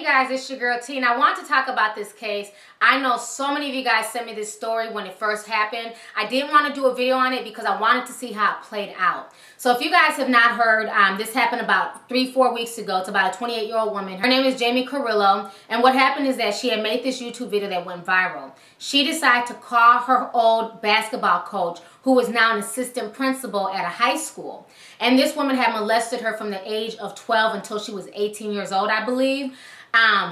Hey guys, it's your girl T, and I want to talk about this case. I know so many of you guys sent me this story when it first happened. I didn't want to do a video on it because I wanted to see how it played out. So if you guys have not heard, this happened about 3-4 weeks ago. It's about a 28-year-old woman. Her name is Jamie Carrillo, and what happened is that she had made this YouTube video that went viral. She decided to call her old basketball coach, who is now an assistant principal at a high school. And this woman had molested her from the age of 12 until she was 18 years old, I believe.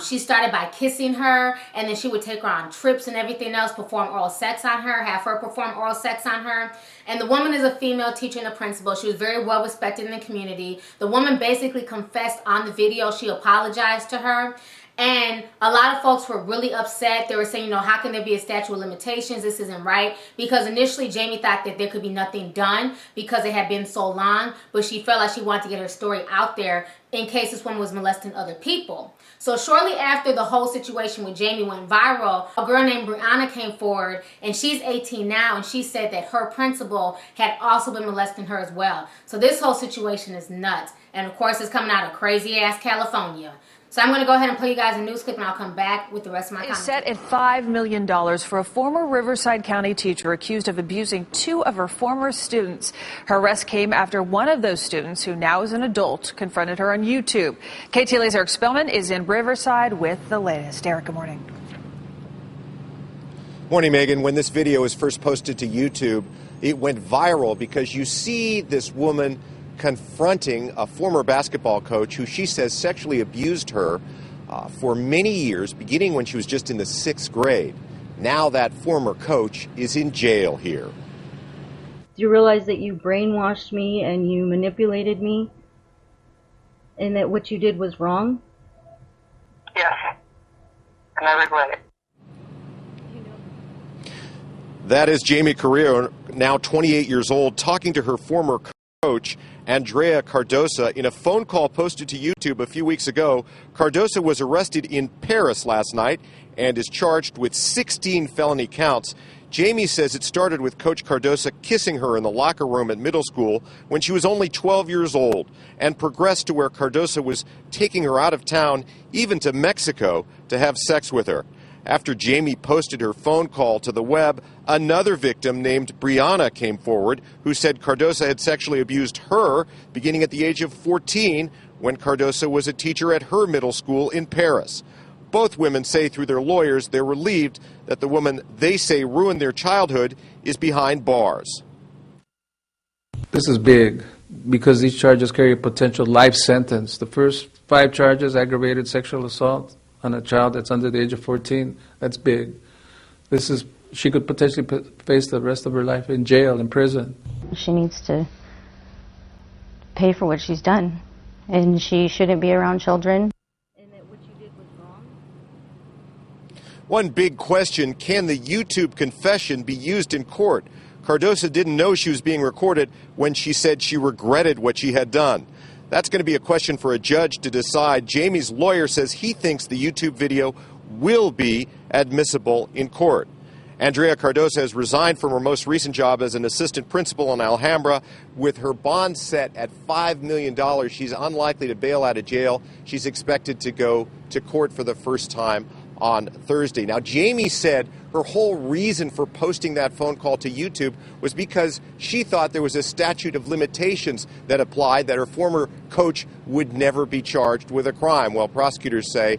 She started by kissing her, and then she would take her on trips and everything else, perform oral sex on her, have her perform oral sex on her. And the woman is a female teacher and a principal. She was very well respected in the community. The woman basically confessed on the video. She apologized to her. And a lot of folks were really upset. They were saying, you know, how can there be a statute of limitations? This isn't right. Because initially Jamie thought that there could be nothing done because it had been so long. But she felt like she wanted to get her story out there in case this woman was molesting other people. So shortly after the whole situation with Jamie went viral, a girl named Brianna came forward, and she's 18 now, and she said that her principal had also been molesting her as well. So this whole situation is nuts. And of course, it's coming out of crazy-ass California. So I'm going to go ahead and play you guys a news clip, and I'll come back with the rest of my comments. Set at $5 million for a former Riverside County teacher accused of abusing 2 of her former students. Her arrest came after one of those students, who now is an adult, confronted her on YouTube. KTLA's Eric Spellman is in Riverside with the latest. Eric, good morning. Morning, Megan. When this video was first posted to YouTube, it went viral because you see this woman confronting a former basketball coach who she says sexually abused her for many years, beginning when she was just in the 6th grade. Now that former coach is in jail here. Do you realize that you brainwashed me and you manipulated me, and that what you did was wrong? Yes, and I regret it. That is Jamie Carrillo, now 28 years old, talking to her former coach, Andrea Cardosa. In a phone call posted to YouTube a few weeks ago, Cardosa was arrested in Paris last night and is charged with 16 felony counts. Jamie says it started with Coach Cardosa kissing her in the locker room at middle school when she was only 12 years old, and progressed to where Cardosa was taking her out of town, even to Mexico, to have sex with her. After Jamie posted her phone call to the web, another victim named Brianna came forward, who said Cardosa had sexually abused her beginning at the age of 14 when Cardosa was a teacher at her middle school in Paris. Both women say through their lawyers they're relieved that the woman they say ruined their childhood is behind bars. This is big because these charges carry a potential life sentence. The first 5 charges, aggravated sexual assault on a child that's under the age of 14, that's big. She could potentially face the rest of her life in jail, in prison. She needs to pay for what she's done, and she shouldn't be around children. And that what you did was wrong. One big question, can the YouTube confession be used in court? Cardosa didn't know she was being recorded when she said she regretted what she had done. That's going to be a question for a judge to decide. Jamie's lawyer says he thinks the YouTube video will be admissible in court. Andrea Cardosa has resigned from her most recent job as an assistant principal in Alhambra. With her bond set at $5 million, she's unlikely to bail out of jail. She's expected to go to court for the first time on Thursday. Now, Jamie said her whole reason for posting that phone call to YouTube was because she thought there was a statute of limitations that applied, that her former coach would never be charged with a crime. Well, prosecutors say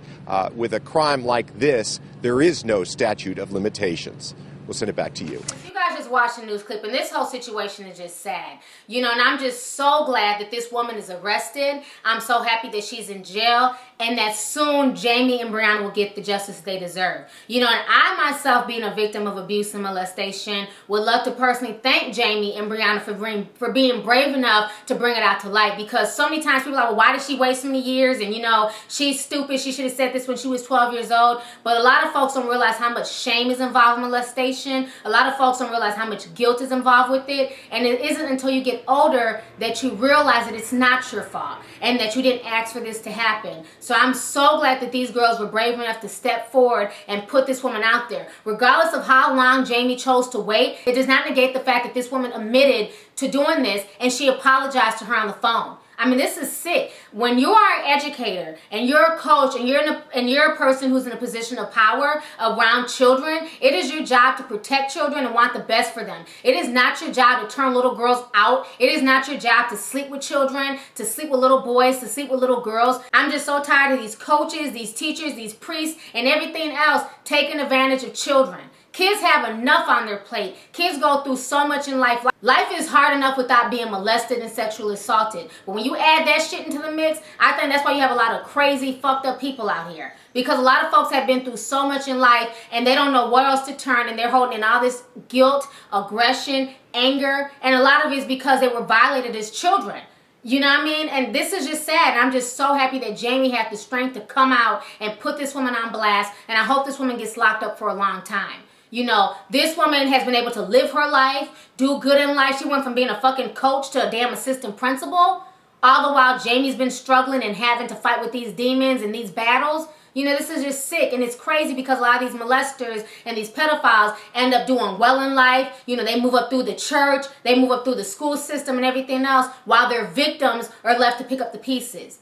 with a crime like this, there is no statute of limitations. We'll send it back to you. You guys just watched the news clip, and this whole situation is just sad. You know, and I'm just so glad that this woman is arrested. I'm so happy that she's in jail, and that soon Jamie and Brianna will get the justice they deserve. You know, and I myself, being a victim of abuse and molestation, would love to personally thank Jamie and Brianna for being brave enough to bring it out to light, because so many times people are like, well, why did she wait so many years? And, you know, she's stupid. She should have said this when she was 12 years old. But a lot of folks don't realize how much shame is involved in molestation. A lot of folks don't realize how much guilt is involved with it, and it isn't until you get older that you realize that it's not your fault and that you didn't ask for this to happen. So I'm so glad that these girls were brave enough to step forward and put this woman out there. Regardless of how long Jamie chose to wait, it does not negate the fact that this woman admitted to doing this, and she apologized to her on the phone. I mean, this is sick. When you are an educator and you're a coach and you're a person who's in a position of power around children, it is your job to protect children and want the best for them. It is not your job to turn little girls out. It is not your job to sleep with children, to sleep with little boys, to sleep with little girls. I'm just so tired of these coaches, these teachers, these priests, and everything else taking advantage of children. Kids have enough on their plate. Kids go through so much in life. Life is hard enough without being molested and sexually assaulted. But when you add that shit into the mix, I think that's why you have a lot of crazy, fucked up people out here. Because a lot of folks have been through so much in life and they don't know where else to turn, and they're holding in all this guilt, aggression, anger, and a lot of it is because they were violated as children. You know what I mean? And this is just sad. And I'm just so happy that Jamie had the strength to come out and put this woman on blast. And I hope this woman gets locked up for a long time. You know, this woman has been able to live her life, do good in life. She went from being a fucking coach to a damn assistant principal. All the while Jamie's been struggling and having to fight with these demons and these battles. You know, this is just sick, and it's crazy because a lot of these molesters and these pedophiles end up doing well in life. You know, they move up through the church, they move up through the school system and everything else, while their victims are left to pick up the pieces.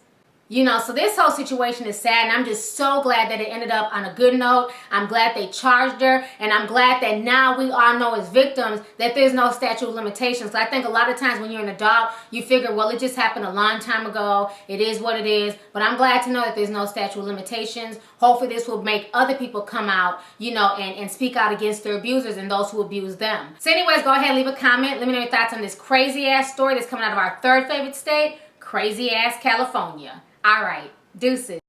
You know, so this whole situation is sad, and I'm just so glad that it ended up on a good note. I'm glad they charged her, and I'm glad that now we all know as victims that there's no statute of limitations. I think a lot of times when you're an adult, you figure, well, it just happened a long time ago. It is what it is. But I'm glad to know that there's no statute of limitations. Hopefully this will make other people come out, you know, and speak out against their abusers and those who abuse them. So anyways, go ahead and leave a comment. Let me know your thoughts on this crazy-ass story that's coming out of our third favorite state, crazy-ass California. All right, deuces.